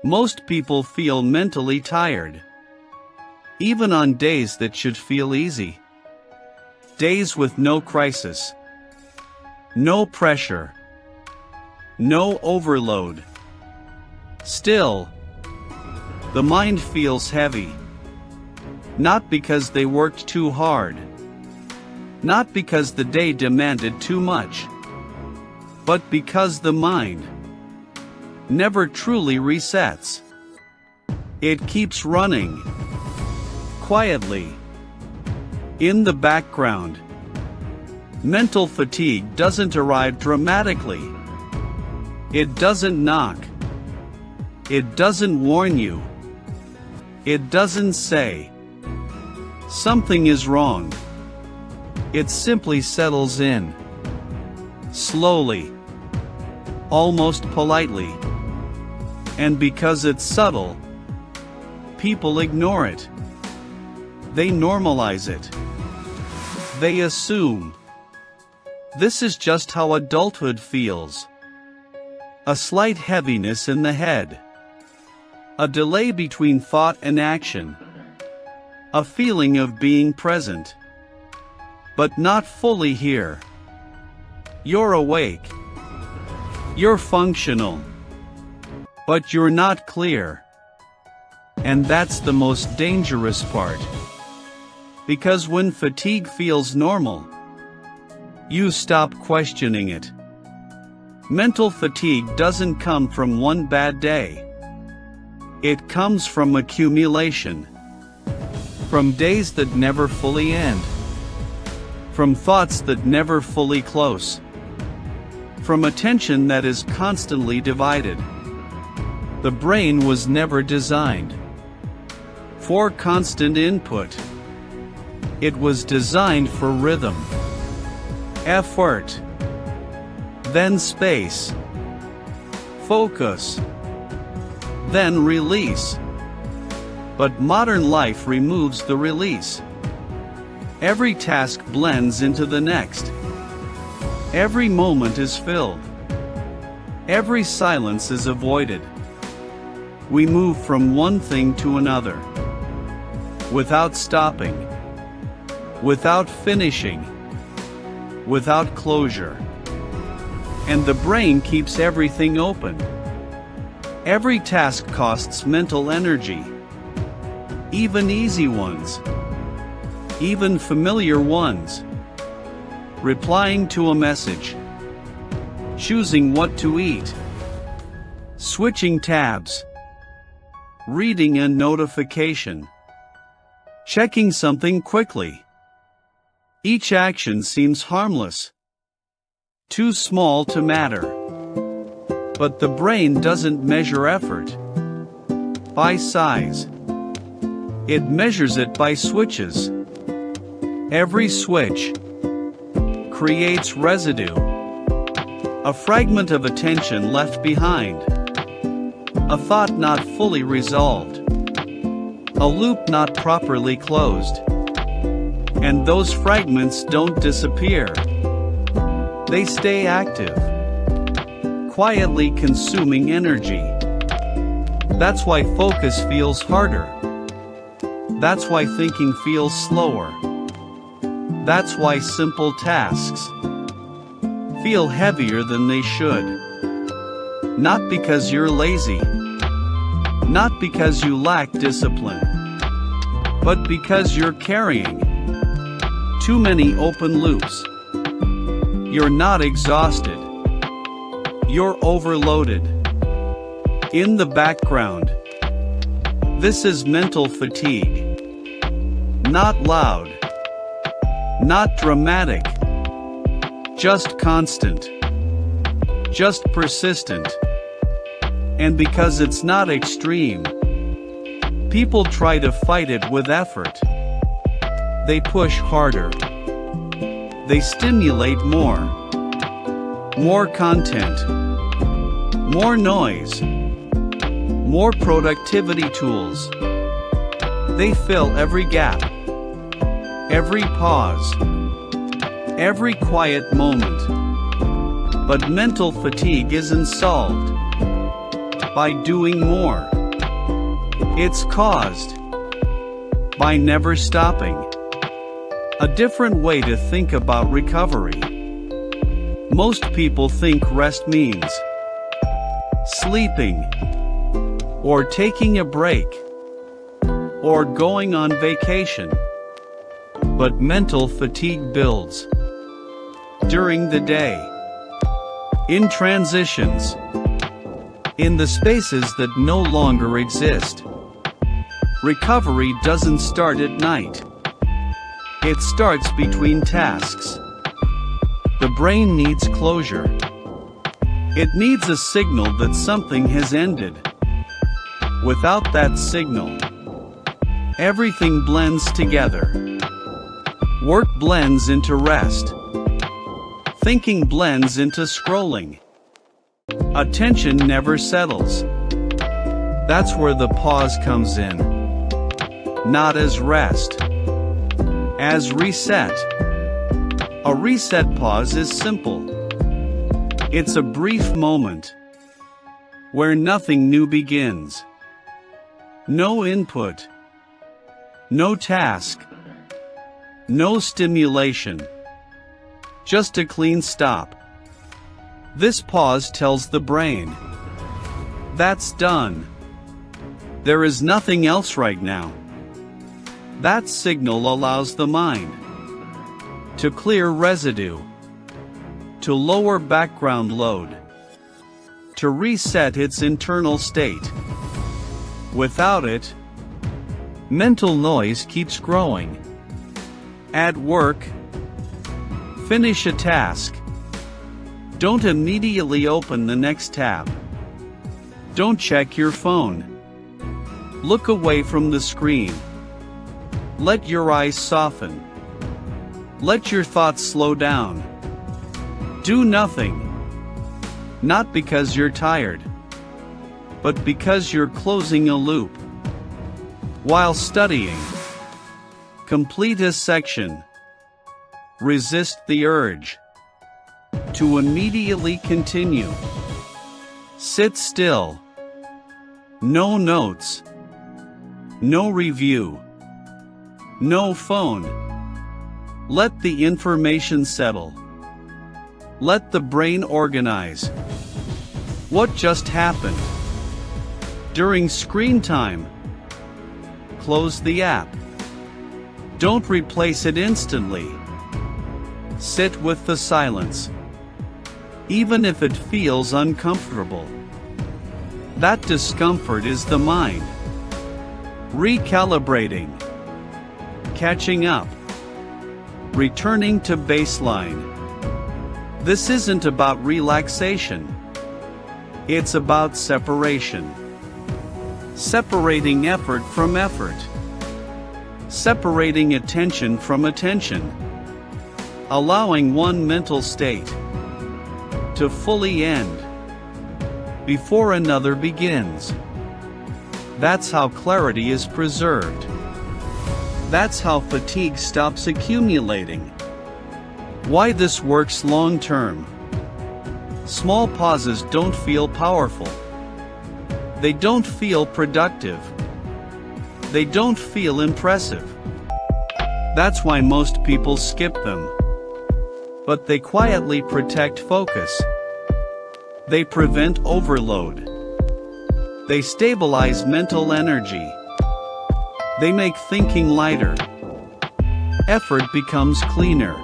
Most people feel mentally tired, even on days that should feel easy. Days with no crisis, no pressure, no overload. Still, the mind feels heavy. Not because they worked too hard, not because the day demanded too much, but because the mind never truly resets. It keeps running, quietly, in the background. Mental fatigue doesn't arrive dramatically. It doesn't knock. It doesn't warn you. It doesn't say, "Something is wrong." It simply settles in. Slowly. Almost politely. And because it's subtle, people ignore it. They normalize it. They assume this is just how adulthood feels. A slight heaviness in the head. A delay between thought and action. A feeling of being present, but not fully here. You're awake. You're functional. But you're not clear. And that's the most dangerous part. Because when fatigue feels normal, you stop questioning it. Mental fatigue doesn't come from one bad day. It comes from accumulation. From days that never fully end. From thoughts that never fully close. From attention that is constantly divided. The brain was never designed for constant input. It was designed for rhythm, effort, then space, focus, then release. But modern life removes the release. Every task blends into the next. Every moment is filled. Every silence is avoided. We move from one thing to another, without stopping, without finishing, without closure. And the brain keeps everything open. Every task costs mental energy. Even easy ones. Even familiar ones. Replying to a message. Choosing what to eat. Switching tabs. Reading a notification. Checking something quickly. Each action seems harmless. Too small to matter. But the brain doesn't measure effort by size. It measures it by switches. Every switch creates residue. A fragment of attention left behind. A thought not fully resolved. A loop not properly closed. And those fragments don't disappear. They stay active, quietly consuming energy. That's why focus feels harder. That's why thinking feels slower. That's why simple tasks feel heavier than they should. Not because you're lazy, not because you lack discipline, but because you're carrying too many open loops. You're not exhausted. You're overloaded. In the background. This is mental fatigue. Not loud. Not dramatic. Just constant. Just persistent. And because it's not extreme, people try to fight it with effort. They push harder. They stimulate more. More content. More noise. More productivity tools. They fill every gap. Every pause. Every quiet moment. But mental fatigue isn't solved by doing more. It's caused by never stopping. A different way to think about recovery. Most people think rest means sleeping, or taking a break, or going on vacation. But mental fatigue builds during the day, in transitions, in the spaces that no longer exist. Recovery doesn't start at night. It starts between tasks. The brain needs closure. It needs a signal that something has ended. Without that signal, everything blends together. Work blends into rest. Thinking blends into scrolling. Attention never settles. That's where the pause comes in. Not as rest, as reset. A reset pause is simple. It's a brief moment where nothing new begins. No input, no task, no stimulation. Just a clean stop. This pause tells the brain, that's done. There is nothing else right now. That signal allows the mind to clear residue, to lower background load, to reset its internal state. Without it, mental noise keeps growing. At work, finish a task. Don't immediately open the next tab. Don't check your phone. Look away from the screen. Let your eyes soften. Let your thoughts slow down. Do nothing. Not because you're tired, but because you're closing a loop. While studying, complete a section. Resist the urge to immediately continue. Sit still. No notes. No review. No phone. Let the information settle. Let the brain organize. What just happened? During screen time, close the app. Don't replace it instantly. Sit with the silence, even if it feels uncomfortable. That discomfort is the mind recalibrating, catching up, returning to baseline. This isn't about relaxation. It's about separation. Separating effort from effort. Separating attention from attention. Allowing one mental state to fully end before another begins. That's how clarity is preserved. That's how fatigue stops accumulating. Why this works long term. Small pauses don't feel powerful. They don't feel productive. They don't feel impressive. That's why most people skip them. But they quietly protect focus. They prevent overload. They stabilize mental energy. They make thinking lighter. Effort becomes cleaner.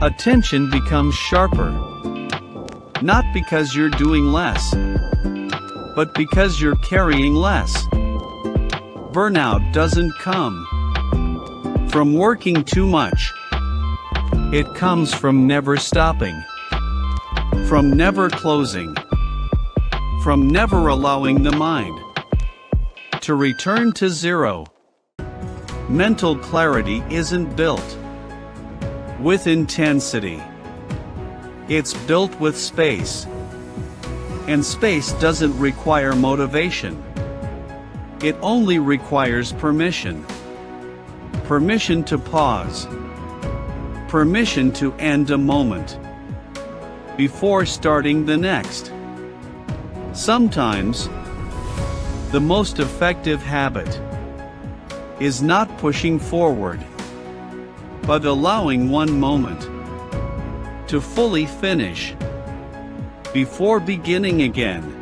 Attention becomes sharper. Not because you're doing less, but because you're carrying less. Burnout doesn't come from working too much. It comes from never stopping, from never closing, from never allowing the mind to return to zero. Mental clarity isn't built with intensity. It's built with space. And space doesn't require motivation. It only requires permission. Permission to pause. Permission to end a moment before starting the next. Sometimes, The most effective habit is not pushing forward, but allowing one moment to fully finish before beginning again.